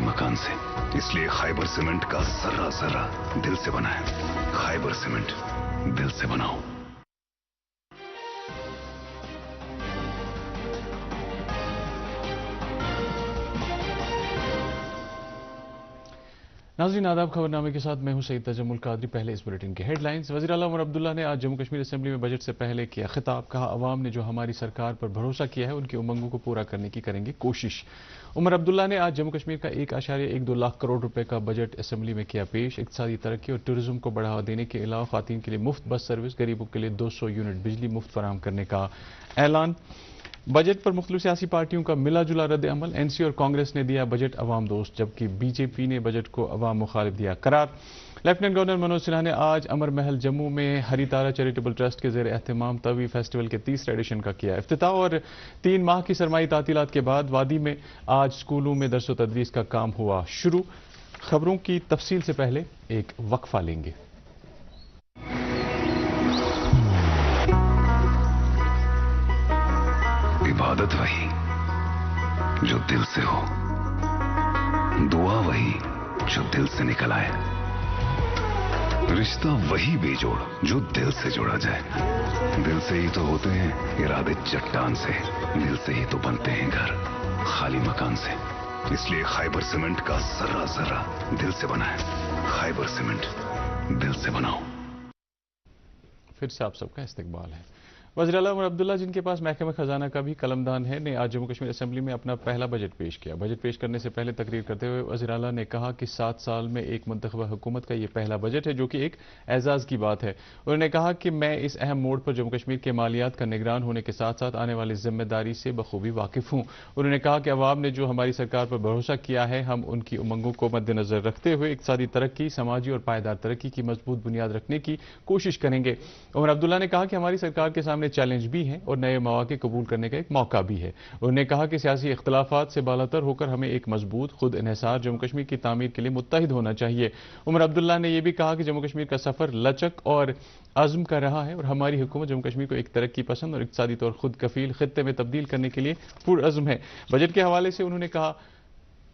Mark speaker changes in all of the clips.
Speaker 1: مکان سے. اس لیے خیبر سیمنٹ کا ذرہ ذرہ دل سے بنا ہے. خیبر سیمنٹ دل سے بناؤ.
Speaker 2: ناظرین آداب، خبرنامے کے ساتھ میں ہوں سعید تجمل قادری. پہلے اس بلیٹن کے ہیڈ لائنز. وزیر اعلیٰ عمر عبداللہ نے آج جموں کشمیر اسمبلی میں بجٹ سے پہلے کیا خطاب. کہا عوام نے جو ہماری سرکار پر بھروسہ کیا ہے ان کی امنگوں کو پورا کرنے کی کریں گے کوشش. عمر عبداللہ نے آج جموں کشمیر کا 1.12 لاکھ کروڑ روپے کا بجٹ اسمبلی میں کیا پیش. اقتصادی ترقی اور ٹورزم کو بڑھاوا دینے کے علاوہ خواتین کے لیے مفت بس سروس، غریبوں کے لیے 200 یونٹ بجلی مفت فراہم کرنے کا اعلان. بجٹ پر مختلف سیاسی پارٹیوں کا ملا جلا رد عمل. این سی اور کانگریس نے دیا بجٹ عوام دوست، جبکہ بی جے پی نے بجٹ کو عوام مخالف دیا قرار. لیفٹیننٹ گورنر منوج سنہا نے آج امر محل جموں میں ہری تارا چیریٹیبل ٹرسٹ کے زیر اہتمام توی فیسٹیول کے 30 ایڈیشن کا کیا افتتاح. اور 3 ماہ کی سرمائی تعطیلات کے بعد وادی میں آج سکولوں میں درس و تدریس کا کام ہوا شروع. خبروں کی تفصیل سے پہلے ایک وقفہ لیں گے.
Speaker 1: عبادت وہی جو دل سے ہو، دعا وہی جو دل سے نکل آئے، رشتہ وہی بے جوڑ جو دل سے جوڑا جائے. دل سے ہی تو ہوتے ہیں ارادے چٹان سے، دل سے ہی تو بنتے ہیں گھر خالی مکان سے. اس لیے خیبر سیمنٹ کا ذرہ ذرہ دل سے بنا ہے. خیبر سیمنٹ دل سے بناؤ.
Speaker 2: پھر سے آپ سب کا استقبال ہے. وزیر اعلیٰ عمر عبداللہ، جن کے پاس محکمہ خزانہ کا بھی قلمدان ہے، نے آج جموں کشمیر اسمبلی میں اپنا پہلا بجٹ پیش کیا. بجٹ پیش کرنے سے پہلے تقریر کرتے ہوئے وزیر اعلیٰ نے کہا کہ 7 سال میں ایک منتخبہ حکومت کا یہ پہلا بجٹ ہے، جو کہ ایک اعزاز کی بات ہے. انہوں نے کہا کہ میں اس اہم موڑ پر جموں کشمیر کے مالیات کا نگران ہونے کے ساتھ ساتھ آنے والی ذمہ داری سے بخوبی واقف ہوں. انہوں نے کہا کہ عوام نے جو ہماری سرکار پر بھروسہ کیا ہے، ہم ان کی امنگوں کو مد نظر رکھتے ہوئے اقتصادی ترقی، سماجی اور پائیدار ترقی کی مضبوط بنیاد رکھنے کی کوشش کریں گے. عمر عبداللہ نے کہا کہ ہماری سرکار کے سامنے چیلنج بھی ہیں اور نئے مواقع قبول کرنے کا ایک موقع بھی ہے. انہوں نے کہا کہ سیاسی اختلافات سے بالاتر ہو کر ہمیں ایک مضبوط، خود انحصار جموں کشمیر کی تعمیر کے لیے متحد ہونا چاہیے. عمر عبداللہ نے یہ بھی کہا کہ جموں کشمیر کا سفر لچک اور عزم کا رہا ہے اور ہماری حکومت جموں کشمیر کو ایک ترقی پسند اور اقتصادی طور خود کفیل خطے میں تبدیل کرنے کے لیے پرعزم ہے. بجٹ کے حوالے سے انہوں نے کہا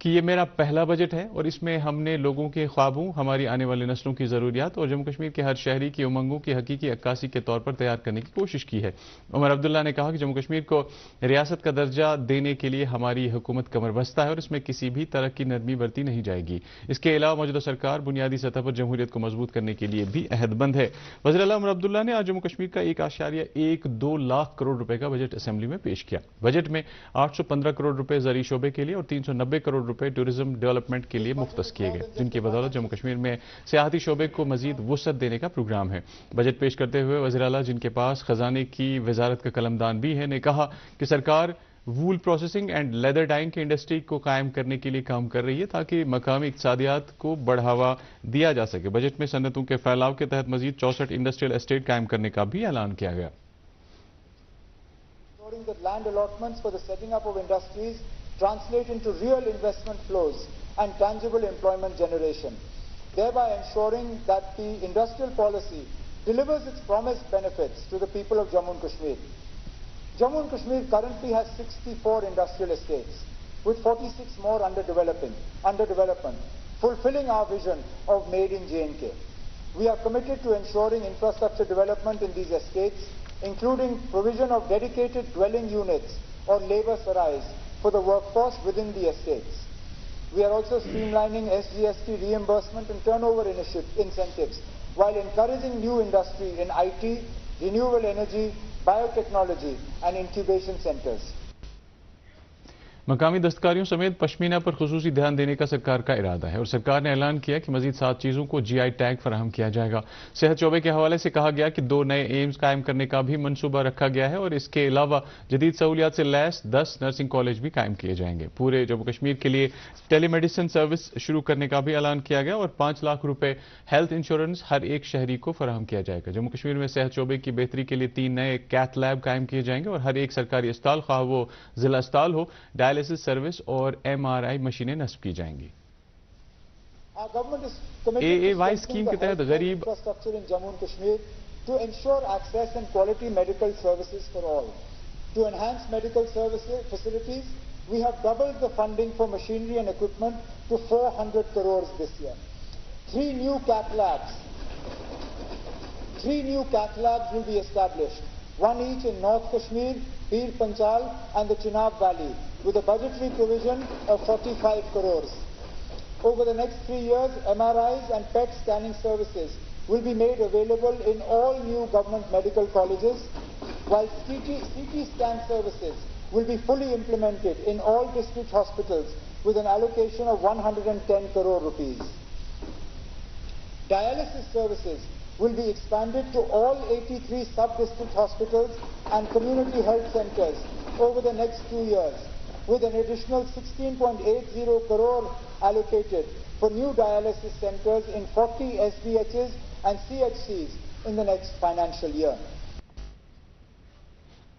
Speaker 2: کہ یہ میرا پہلا بجٹ ہے اور اس میں ہم نے لوگوں کے خوابوں، ہماری آنے والی نسلوں کی ضروریات اور جموں کشمیر کے ہر شہری کی امنگوں کی حقیقی عکاسی کے طور پر تیار کرنے کی کوشش کی ہے. عمر عبداللہ نے کہا کہ جموں کشمیر کو ریاست کا درجہ دینے کے لیے ہماری حکومت کمر بستہ ہے اور اس میں کسی بھی طرح کی نرمی برتی نہیں جائے گی. اس کے علاوہ موجودہ سرکار بنیادی سطح پر جمہوریت کو مضبوط کرنے کے لیے بھی عہد بند ہے. وزیر اعلیٰ عمر عبداللہ نے آج جموں کشمیر کا 1.12 لاکھ کروڑ روپے کا بجٹ اسمبلی میں پیش کیا. بجٹ میں 815 کروڑ روپے زرعی شعبے کے لیے اور 390 کروڑ روپے ٹورزم ڈیولپمنٹ کے لیے مختص کیے گئے، جن کی بدولت جموں کشمیر میں سیاحتی شعبے کو مزید وسعت دینے کا پروگرام ہے. بجٹ پیش کرتے ہوئے وزیر اعلیٰ، جن کے پاس خزانے کی وزارت کا قلمدان بھی ہے، نے کہا کہ سرکار وول پروسیسنگ اینڈ لیدر ڈائنگ کی انڈسٹری کو قائم کرنے کے لیے کام کر رہی ہے تاکہ مقامی اقتصادیات کو بڑھاوا دیا جا سکے. بجٹ میں صنعتوں کے پھیلاؤ کے تحت مزید 64 انڈسٹریل اسٹیٹ قائم کرنے کا بھی اعلان کیا گیا.
Speaker 3: Translate into real investment flows and tangible employment generation, thereby ensuring that the industrial policy delivers its promised benefits to the people of Jammu and Kashmir. Jammu and Kashmir currently has 64 industrial estates, with 46 more under development, fulfilling our vision of Made in J&K. We are committed to ensuring infrastructure development in these estates, including provision of dedicated dwelling units or labor sarais for the workforce within the estates. We are also streamlining SGST reimbursement and turnover incentives while encouraging new industry in IT, renewable energy, biotechnology and incubation centers.
Speaker 2: مقامی دستکاریوں سمیت پشمینہ پر خصوصی دھیان دینے کا سرکار کا ارادہ ہے اور سرکار نے اعلان کیا کہ مزید 7 چیزوں کو جی آئی ٹیگ فراہم کیا جائے گا. صحت شعبے کے حوالے سے کہا گیا کہ 2 نئے ایمز قائم کرنے کا بھی منصوبہ رکھا گیا ہے اور اس کے علاوہ جدید سہولیات سے لیس 10 نرسنگ کالج بھی قائم کیے جائیں گے. پورے جموں کشمیر کے لیے ٹیلی میڈیسن سروس شروع کرنے کا بھی اعلان کیا گیا اور 5 لاکھ روپے ہیلتھ انشورنس ہر ایک شہری کو فراہم کیا جائے گا. جموں کشمیر میں صحت شعبے کی بہتری کے لیے 3 نئے کیتھ لیب قائم کیے جائیں گے اور ہر ایک سرکاری اسپتال، خواہ وہ ضلع اسپتال ہو، ڈائلسس سروس اور MRI مشینیں نصب کی جائیں گی. AAY اسکیم کے تحت غریب
Speaker 3: to ensure access and quality medical services for all. To enhance medical services facilities, we have doubled the funding for machinery and equipment to 400 crores this year. Three new cath labs will be established, one each in North Kashmir, Bir Panchal and the Chenab Valley, with a budgetary provision of 45 crores. Over the next 3 years, MRIs and PET scanning services will be made available in all new government medical colleges, while CT scan services will be fully implemented in all district hospitals with an allocation of 110 crore rupees. Dialysis services will be expanded to all 83 sub-district hospitals and community health centers over the next 2 years, with an additional 16.80 crore allocated for new dialysis centers in 40 SDHs and CHCs in the next financial year.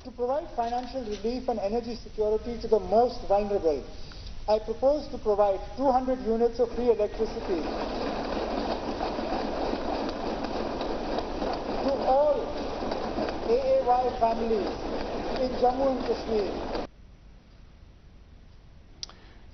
Speaker 3: To provide financial relief and energy security to the most vulnerable, I propose to provide 200 units of free electricity to all AAY families in Jammu and Kashmir.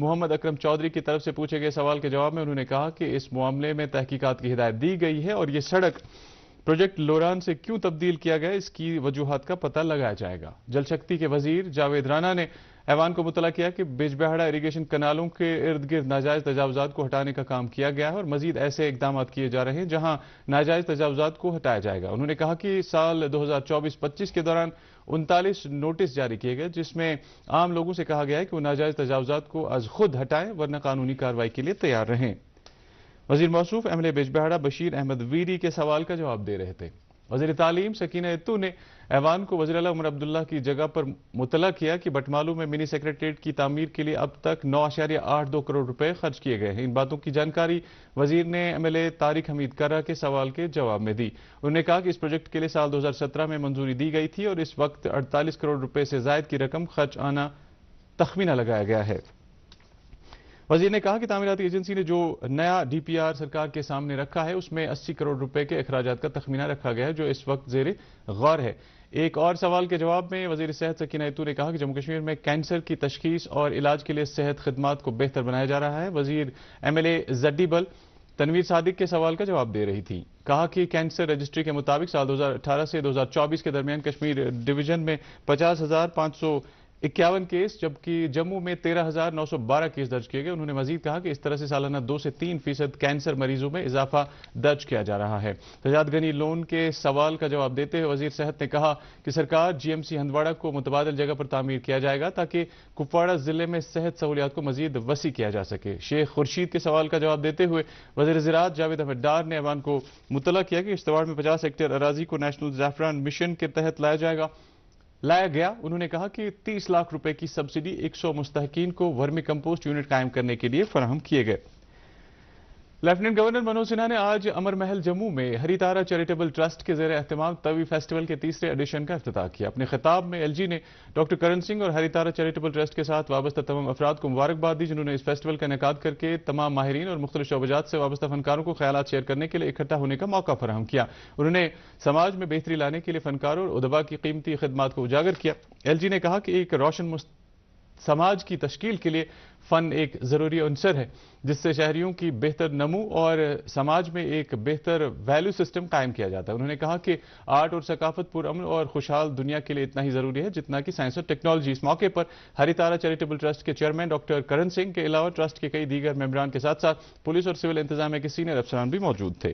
Speaker 2: محمد اکرم چودھری کی طرف سے پوچھے گئے سوال کے جواب میں انہوں نے کہا کہ اس معاملے میں تحقیقات کی ہدایت دی گئی ہے اور یہ سڑک پروجیکٹ لوران سے کیوں تبدیل کیا گیا اس کی وجوہات کا پتہ لگایا جائے گا۔ جل شکتی کے وزیر جاوید رانا نے ایوان کو مطلع کیا کہ بج بہاڑا اریگیشن کنالوں کے ارد گرد ناجائز تجاوزات کو ہٹانے کا کام کیا گیا ہے اور مزید ایسے اقدامات کیے جا رہے ہیں جہاں ناجائز تجاوزات کو ہٹایا جائے گا۔ انہوں نے کہا کہ سال 2024-25 کے دوران 39 نوٹس جاری کیے گئے جس میں عام لوگوں سے کہا گیا ہے کہ وہ ناجائز تجاوزات کو از خود ہٹائیں ورنہ قانونی کارروائی کے لیے تیار رہیں۔ وزیر موصوف ایم ایل اے بج بہاڑا بشیر احمد ویری کے سوال کا جواب دے رہے تھے۔ وزیر تعلیم سکینہ اتو نے ایوان کو وزیر اعلیٰ عمر عبداللہ کی جگہ پر مطلع کیا کہ بٹمالو میں منی سیکریٹریٹ کی تعمیر کے لیے اب تک 9.82 کروڑ روپے خرچ کیے گئے ہیں۔ ان باتوں کی جانکاری وزیر نے ایم ایل اے طارق حمید کرہ کے سوال کے جواب میں دی۔ انہوں نے کہا کہ اس پروجیکٹ کے لیے سال 2017 میں منظوری دی گئی تھی اور اس وقت 48 کروڑ روپے سے زائد کی رقم خرچ آنا تخمینہ لگایا گیا ہے۔ وزیر نے کہا کہ تعمیراتی ایجنسی نے جو نیا ڈی پی آر سرکار کے سامنے رکھا ہے اس میں 80 کروڑ روپے کے اخراجات کا تخمینہ رکھا گیا ہے جو اس وقت زیر غور ہے۔ ایک اور سوال کے جواب میں وزیر صحت سکینہ اتو نے کہا کہ جموں کشمیر میں کینسر کی تشخیص اور علاج کے لیے صحت خدمات کو بہتر بنایا جا رہا ہے۔ وزیر ایم ایل اے زڈی بل تنویر صادق کے سوال کا جواب دے رہی تھی۔ کہا کہ کینسر رجسٹری کے مطابق سال 2018 سے 2024 کے درمیان کشمیر ڈویژن میں 50,551 کیس جبکہ جموں میں 13,912 کیس درج کیے گئے۔ انہوں نے مزید کہا کہ اس طرح سے سالانہ 2 سے 3% کینسر مریضوں میں اضافہ درج کیا جا رہا ہے۔ سجاد غنی لون کے سوال کا جواب دیتے ہوئے وزیر صحت نے کہا کہ سرکار جی ایم سی ہندواڑہ کو متبادل جگہ پر تعمیر کیا جائے گا تاکہ کپواڑہ ضلع میں صحت سہولیات کو مزید وسیع کیا جا سکے۔ شیخ خورشید کے سوال کا جواب دیتے ہوئے وزیر زراعت جاوید احمد ڈار نے ایوان کو مطلع کیا کہ اشتواڑ میں 50 ہیکٹر اراضی کو نیشنل زعفران مشن کے تحت لایا گیا۔ انہوں نے کہا کہ 30 لاکھ روپے کی سبسڈی 100 مستحقین کو ورمی کمپوسٹ یونٹ قائم کرنے کے لیے فراہم کیے گئے۔ لیفٹیننٹ گورنر منوج سنہا نے آج امر محل جموں میں ہری تارا چیریٹیبل ٹرسٹ کے زیر اہتمام توی فیسٹیول کے تیسرے ایڈیشن کا افتتاح کیا۔ اپنے خطاب میں ایل جی نے ڈاکٹر کرن سنگھ اور ہری تارا چیریٹیبل ٹرسٹ کے ساتھ وابستہ تمام افراد کو مبارکباد دی جنہوں نے اس فیسٹیول کا انعقاد کر کے تمام ماہرین اور مختلف شعبجات سے وابستہ فنکاروں کو خیالات شیئر کرنے کے لیے اکٹھا ہونے کا موقع فراہم کیا۔ انہوں نے سماج میں بہتری لانے کے لیے فنکاروں اور ادبا کی قیمتی خدمات کو اجاگر کیا۔ ایل جی نے کہا کہ ایک روشن سماج کی تشکیل کے لیے فن ایک ضروری عنصر ہے جس سے شہریوں کی بہتر نمو اور سماج میں ایک بہتر ویلیو سسٹم قائم کیا جاتا ہے۔ انہوں نے کہا کہ آرٹ اور ثقافت پرامن اور خوشحال دنیا کے لیے اتنا ہی ضروری ہے جتنا کہ سائنس اور ٹیکنالوجی۔ اس موقع پر ہری تارا چیریٹیبل ٹرسٹ کے چیئرمین ڈاکٹر کرن سنگھ کے علاوہ ٹرسٹ کے کئی دیگر ممبران کے ساتھ ساتھ پولیس اور سول انتظامیہ کے سینئر افسران بھی موجود تھے۔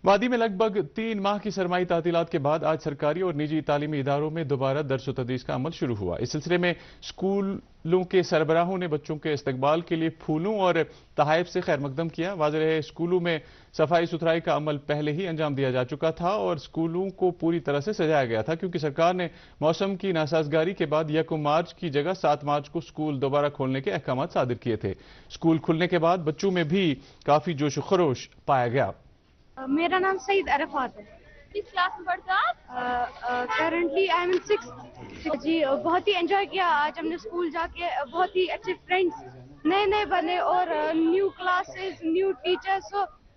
Speaker 2: وادی میں لگ بھگ 3 ماہ کی سرمائی تعطیلات کے بعد آج سرکاری اور نجی تعلیمی اداروں میں دوبارہ درس و تدریس کا عمل شروع ہوا۔ اس سلسلے میں اسکولوں کے سربراہوں نے بچوں کے استقبال کے لیے پھولوں اور تحائف سے خیر مقدم کیا۔ واضح ہے اسکولوں میں صفائی ستھرائی کا عمل پہلے ہی انجام دیا جا چکا تھا اور اسکولوں کو پوری طرح سے سجایا گیا تھا کیونکہ سرکار نے موسم کی ناسازگاری کے بعد 1 مارچ کی جگہ 7 مارچ کو اسکول دوبارہ کھولنے کے احکامات صادر کیے تھے۔ اسکول کھلنے کے بعد بچوں میں بھی کافی جوش و خروش پایا گیا۔
Speaker 4: میرا نام سعید عرفات ہے۔
Speaker 5: کس کلاس میں پڑھتے ہیں آپ؟
Speaker 4: Currently I am in 6th۔ جی بہت ہی انجوائے کیا آج ہم نے اسکول جا کے، بہت ہی اچھے فرینڈس نئے بنے اور نیو کلاسز نیو ٹیچرس،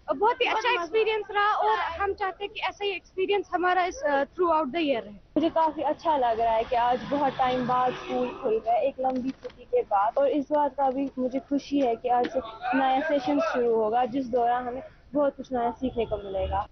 Speaker 4: بہت ہی اچھا ایکسپیرینس رہا اور ہم چاہتے ہیں کہ ایسا ہی ایکسپیرینس ہمارا اس تھرو آؤٹ دا ایئر رہے۔
Speaker 5: مجھے کافی اچھا لگ رہا ہے کہ آج بہت ٹائم بعد اسکول کھل گئے، ایک لمبی چھٹی کے بعد، اور اس بات کا بھی مجھے خوشی ہے کہ آج سے نیا سیشن شروع ہوگا جس دوران ہمیں بہت کچھ نیا سیکھنے کو ملے گا۔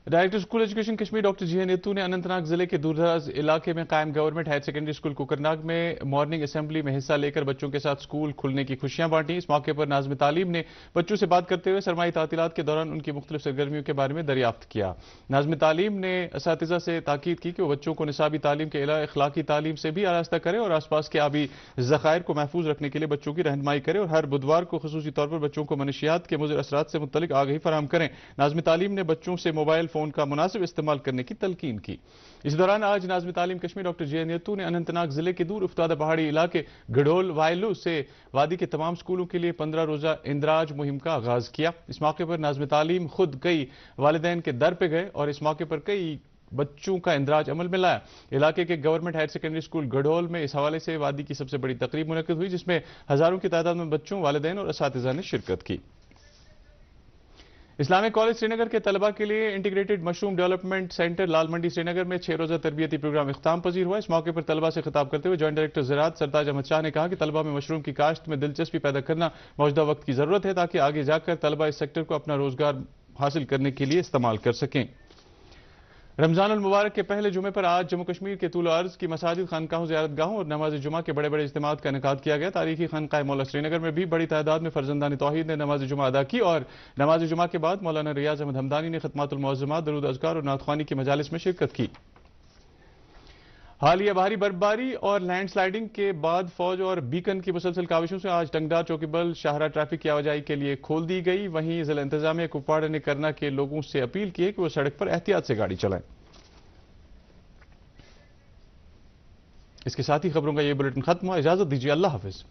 Speaker 2: Director school education Kashmir doctor G N Itoo نے اننت ناگ ضلع کے دور دراز علاقے میں قائم government higher secondary school Kokernag میں مارننگ اسمبلی میں حصہ لے کر بچوں کے ساتھ اسکول کھلنے کی خوشیاں بانٹیں۔ اس موقع پر ناظم تعلیم نے بچوں سے بات کرتے ہوئے سرمائی تعطیلات کے دوران ان کی مختلف سرگرمیوں کے بارے میں دریافت کیا۔ ناظم تعلیم نے اساتذہ سے تاکید کی کہ وہ بچوں کو نصابی تعلیم کے علاوہ اخلاقی تعلیم سے بھی آراستہ کرے اور آس پاس کے آبی ذخائر کو محفوظ رکھنے کے لیے بچوں کی رہنمائی کرے اور ہر بدوار کو خصوصی طور پر بچوں کو منشیات کے مضر اثرات سے متعلق آگاہی فراہم کریں۔ ناظم تعلیم نے بچوں سے موبائل فون کا مناسب استعمال کرنے کی تلقین کی۔ اس دوران آج ناظم تعلیم Kashmir doctor J N Itoo نے اننت ناگ ضلع کے دور افتادہ پہاڑی علاقے گڑھول وائلو سے وادی کے تمام اسکولوں کے لیے 15 روزہ اندراج مہم کا آغاز کیا۔ اس موقع پر ناظم تعلیم خود کئی والدین کے در پہ گئے اور اس موقع پر کئی بچوں کا اندراج عمل میں لایا۔ علاقے کے گورنمنٹ ہائر سیکنڈری اسکول گڑھول میں اس حوالے سے وادی کی سب سے بڑی تقریب منعقد ہوئی جس میں ہزاروں کی تعداد میں بچوں، والدین اور اساتذہ نے شرکت کی۔ اسلامک کالج سری نگر کے طلبہ کے لیے انٹیگریٹڈ مشروم ڈیولپمنٹ سینٹر لال منڈی سری نگر میں 6 روزہ تربیتی پروگرام اختتام پذیر ہوا۔ اس موقع پر طلبہ سے خطاب کرتے ہوئے جوائنٹ ڈائریکٹر زراعت سرتاج احمد شاہ نے کہا کہ طلبہ میں مشروم کی کاشت میں دلچسپی پیدا کرنا موجودہ وقت کی ضرورت ہے تاکہ آگے جا کر طلبہ اس سیکٹر کو اپنا روزگار حاصل کرنے کے لیے استعمال کر سکیں۔ رمضان المبارک کے پہلے جمعے پر آج جموں کشمیر کے طول و عرض کی مساجد، خانقاہوں، زیارت گاہوں اور نماز جمعہ کے بڑے اجتماعات کا انعقاد کیا گیا۔ تاریخی خانقاہ مولا سری نگر میں بھی بڑی تعداد میں فرزندان توحید نے نماز جمعہ ادا کی اور نماز جمعہ کے بعد مولانا ریاض احمد ہمدانی نے ختمات المعظمات، درود اذکار اور نعت خوانی کی مجالس میں شرکت کی۔ حالیہ بھاری برفباری اور لینڈ سلائیڈنگ کے بعد فوج اور بیکن کی مسلسل کاوشوں سے آج ٹنگڈار چوکیبل شاہراہ ٹریفک کی آواجائی کے لیے کھول دی گئی۔ وہیں ضلع انتظامیہ کپواڑہ نے کرنا کے لوگوں سے اپیل کی ہے کہ وہ سڑک پر احتیاط سے گاڑی چلائیں۔ اس کے ساتھ ہی خبروں کا یہ بلیٹن ختم ہوا۔ اجازت دیجیے، اللہ حافظ۔